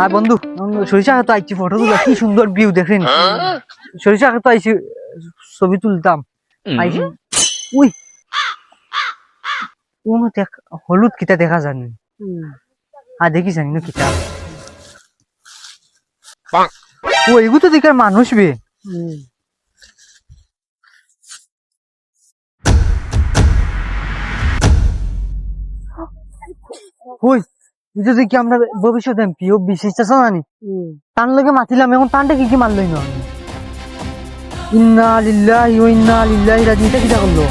আর বন্ধু সরিষা তো আইছি ফটো তুলা কি সুন্দর ভিউ দেখেন সরিষা তো আইছি ছবি তুলতাম আইছি উই কোন দেখ হলুদ কিতা দেখা জানি আর দেখি জানি না কিতা ও এগু তো দেখার মানুষ বে ওই এটা দেখি আমরা ভবিষ্যৎ এমপি ও বিশেষ জানি তার লগে মাতিলাম এখন তানটা কি কি মারলই না ইন্না লিল্লাহি ওয়া ইন্না ইলাইহি রাজিউন এটা কিটা করলো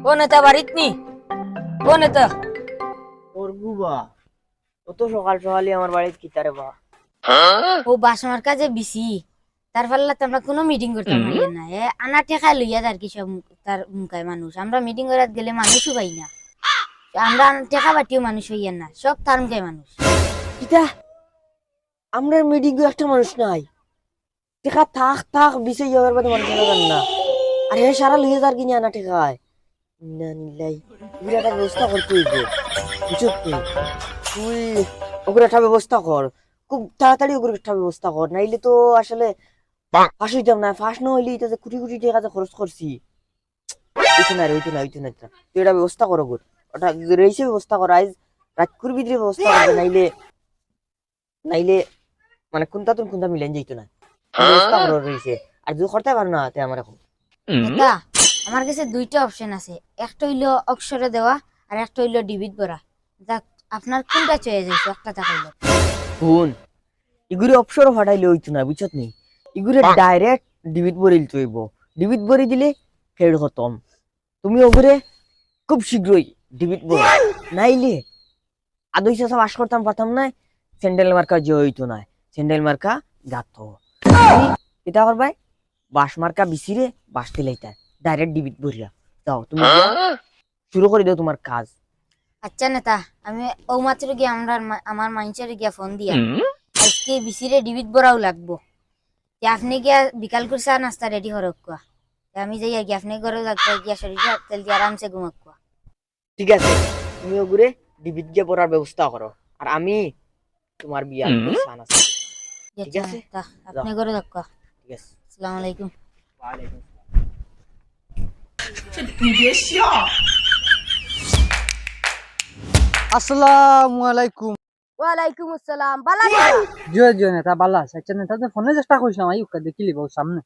কোন এটা বাড়িত নি কোন এটা ওর গুবা অত সকাল সকালই আমার বাড়িতে কিতারে বা ও বাসমার কাজে বিসি তার ফলে আমরা কোনো মিটিং করতে পারি না আনা টেকা লইয়া তার কি সব তার মুখায় মানুষ আমরা মিটিং করাত গেলে মানুষও পাই না আমরা টেকা বাটিও মানুষ হইয়া না সব তার মুখায় মানুষ কিতা আমরা মিটিং একটা মানুষ নাই টেকা থাক থাক বিছে যাওয়ার বাদে মানুষ জান না আর হে সারা লইয়া যার কিনে আনা টেকায় না নিলাই এগুলো একটা ব্যবস্থা করতে হইবে বুঝছো তুই ওগুলো একটা ব্যবস্থা কর খুব তাড়াতাড়ি ওগুলো একটা ব্যবস্থা কর নাইলে তো আসলে ফাঁস হইতাম না ফাঁস না হইলে এটা যে কোটি কোটি টাকা যে খরচ করছি ওইতো না তুই এটা ব্যবস্থা করো গোর ওটা রয়েছে ব্যবস্থা কর আজ রাতকুর ভিতরে ব্যবস্থা করবে নাইলে মানে কোনটা মিলেন যাইতো না ব্যবস্থা করো রয়েছে আর যদি করতে পারো না তে আমার এখন এটা আমার কাছে দুইটা অপশন আছে একটা হইলো অক্ষরে দেওয়া আর একটা হইলো ডিবিট ভরা যাক আপনার কোনটা চয়েস হইছে একটা দেখাইলো শুন ইগুরে অপশন ফাটাইলে হইতো না বুঝছত নি ইগুরে ডাইরেক্ট ডিবিট ভরিল চইব ডিবিট ভরি দিলে ফের খতম তুমি ওগুরে খুব শীঘ্রই ডিবিট ভরো নাইলে আদৈসা সব আশ করতাম পারতাম না স্যান্ডেল মার্কা যে হইতো না স্যান্ডেল মার্কা গাত এটা করবাই বাস মার্কা বিসিরে বাস দিলাইতা ডাইরেক্ট ডিবিট ভরিয়া যাও তুমি শুরু করে দাও তোমার কাজ আচ্ছা নেতা আমি ও মাত্র গিয়ে আমার মাইনচারে গিয়া ফোন দিয়া আজকে বিসিরে ডিবিট ভরাও লাগবো আপনি গিয়া বিকাল করে চা নাস্তা রেডি হরক কুয়া আমি যাই গিয়ে আপনি ঘরে লাগবে গিয়া শরীর তেল দিয়ে আরামসে ঘুমাক কুয়া ঠিক আছে তুমি ওগুরে ডিবিট গিয়ে পড়ার ব্যবস্থা করো আর আমি তোমার বিয়া সান আছে ঠিক আছে আপনি ঘরে থাক কুয়া ঠিক আছে আসসালামু আলাইকুম ওয়ালাইকুম আসসালামু আলাইকুম ওয়ালাইকুম আসসালাম বালা জয় জয় নেতা বালা আচ্ছা নেতা তো ফোনে চেষ্টা করছিলাম আই উকা দেখিলি বউ সামনে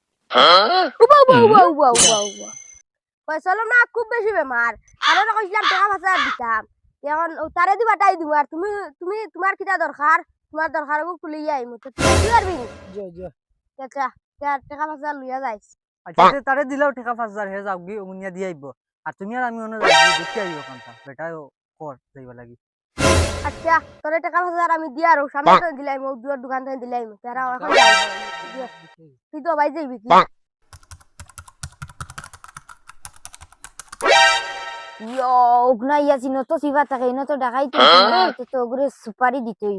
চলো না খুব বেশি বেমার আরো কইছিলাম টাকা ভাষা দিতাম এখন তারে দিবা তাই দিব আর তুমি তুমি তোমার কিটা দরকার তোমার দরকার খুলে আইমু তো তুমি পারবি জয় জয় আচ্ছা টাকা ভাষা লইয়া যাইস আচ্ছা তারে দিলাও টাকা 5000 হে যাও গি ওগুনিয়া দি আইবো আর তুমি আর আমি ওনে যাই দেখি আইবো কোনটা বেটাও কর যাইবা লাগি আচ্ছা তোরে টাকা ভাষা আমি দিয়া আর সামনে তো দিলাইমু দুয়ার দোকান থেকে দিলাইমু তারা এখন তুই তো ভাই যাইবি কি ইয়ো ওগনা ইয়াছি নত সিবা থাকে নত ডাকাই তো ওগুরে সুপারি দিতই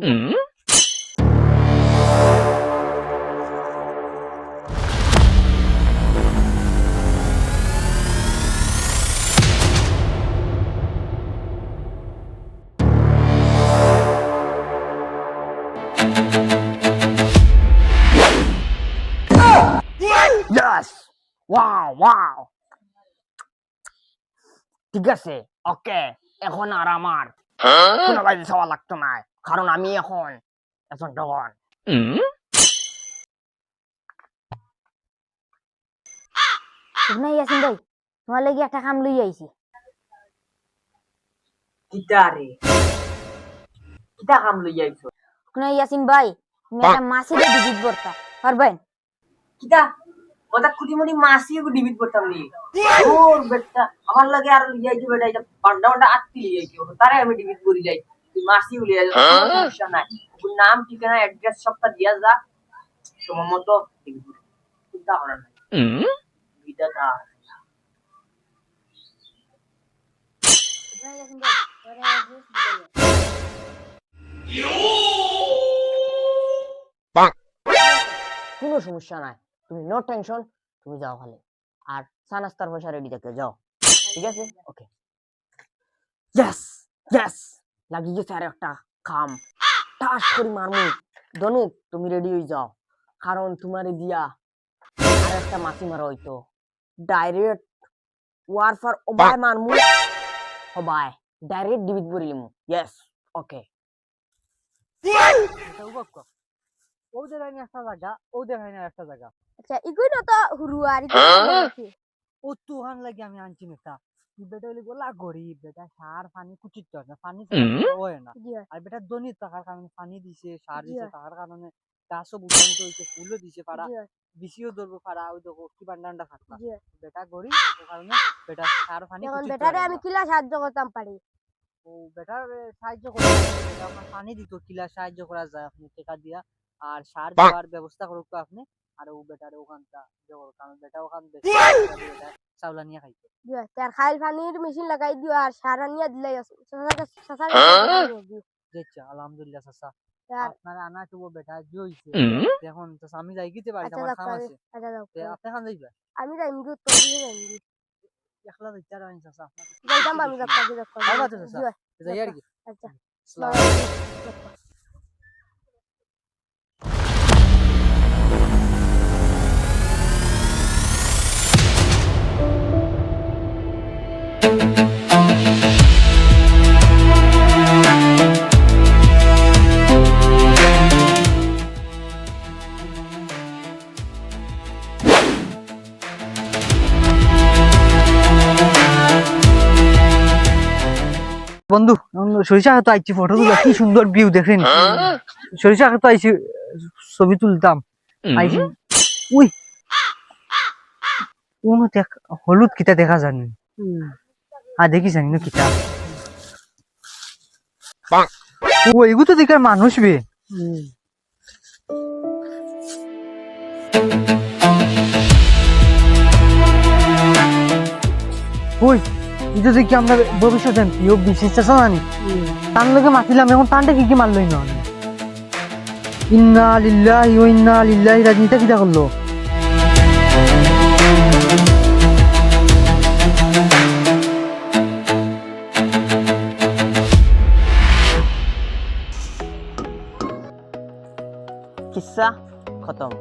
Yes! Wow! ঠিক আছে ওকে এখন আর আমার কোনো বাইরে যাওয়া লাগতো না কারণ আমি এখন ডন ওগনা ইয়াসিন ভাই তোমার লাগি একটা কাম লই আইছি কিটা কাম লই আইছো ওগনা ইয়াসিন ভাই তুমি একটা মাসিরে ডিজিট ভরতা পারবেন কিটা ওটা কুটিমুটি মাসি ডিবিট করতাম নি ওর বেটা আমার লাগে আর লই আইছো বেটা এটা পান্ডা আত্তি লই আইছো তারে আমি ডিবিট করি যাই তুই মাসি লই আইছো সমস্যা নাই ওর নাম ঠিকানা অ্যাড্রেস সবটা দিয়া যা তোমার মতো ডিবিট চিন্তা করার নাই বিটাটা ওগনা ইয়াসিন ভাই তোরে অ্যাড্রেস দিলাম সমস্যা নাই, তুমি নো টেনশন, তুমি যাও খালি। আর চা নাস্তার পয়সা রেডি থাকে, যাও, ঠিক আছে? ওকে, ইয়েস ইয়েস, লাগি গেছে আর একটা কাম, টাস করে মারমু। দনু তুমি রেডি হয়ে যাও, কারণ তোমারে দিয়া আর একটা মাছি মারা হইতো, ডাইরেক্ট ওয়ারফার ওবাই মারমু, ওবাই ডাইরেক্ট ডিবিট বরিলিমু। ইয়েস, ওকে। ও দেখায় না একটা জায়গা, ও দেখায় না একটা জায়গা। আচ্ছা ইগুই না তো হুরুয়ারি ও তুহান লাগে আমি আনছি না। বেটা হইলে গোলা গরিব, বেটা সার পানি কুচিত না, পানি হয় না। আর বেটা দনিত থাকার কারণে পানি দিছে, সার দিছে, তার কারণে গাছও বুঝানিত হইছে, ফুলও দিছে, পাড়া বিচিও ধরবো, পাড়া ওই দেখো কি বান্ডান্ডা ফাটলা। বেটা গরিব, ওই কারণে বেটা সার পানি এখন কুচিত বেটারে আমি কিলা সাহায্য করতাম পারি? ও বেটার সাহায্য করে, বেটা আপনার পানি দিত, কিলা সাহায্য করা যায় আপনি টাকা দিয়া, আর সার দেওয়ার ব্যবস্থা করুক তো আপনি। আর ও বেটার ওখানটা কারণ বেটা ওখান বেটা চাউলা নিয়ে খাইছে। তার খাইল পানির মেশিন লাগাই দিও আর সারা নিয়ে দিলাই দেখছা আলহামদুলিল্লাহ চাচা, আর আপনার আনা তো বেটা জইছে। এখন চাচা আমি যাই গিতে পারি, আচ্ছা আমার যাক কাম আছে। আচ্ছা যাও আপনি খান যাইবা? আমি যাই মুগু তো যাই একলা যাইতে আর চাচা আপনার যাইতাম আমি যাক আইবা তো চাচা, যাই আর কি। আচ্ছা আসসালামু আলাইকুম। বন্ধু সরিষা তো আইছি, ফটো তুলা কি সুন্দর ভিউ দেখেন। সরিষা তো আইছি, ছবি তুলতাম আইছি। উই কোন হলুদ কিতা দেখা জানি, আর দেখি জানি না কিতা। ও এগু তো দেখার মানুষ বে। ওই এটা দেখি আমরা ভবিষ্যৎ এমপি ও বিশেষ চাষা জানি, তার লগে মাতিলাম, এখন তানটা কি মারলই না। ইন্না লিল্লাহি ওয়া ইন্না ইলাইহি রাজিউন, কিটা করলো? কিসা খতম।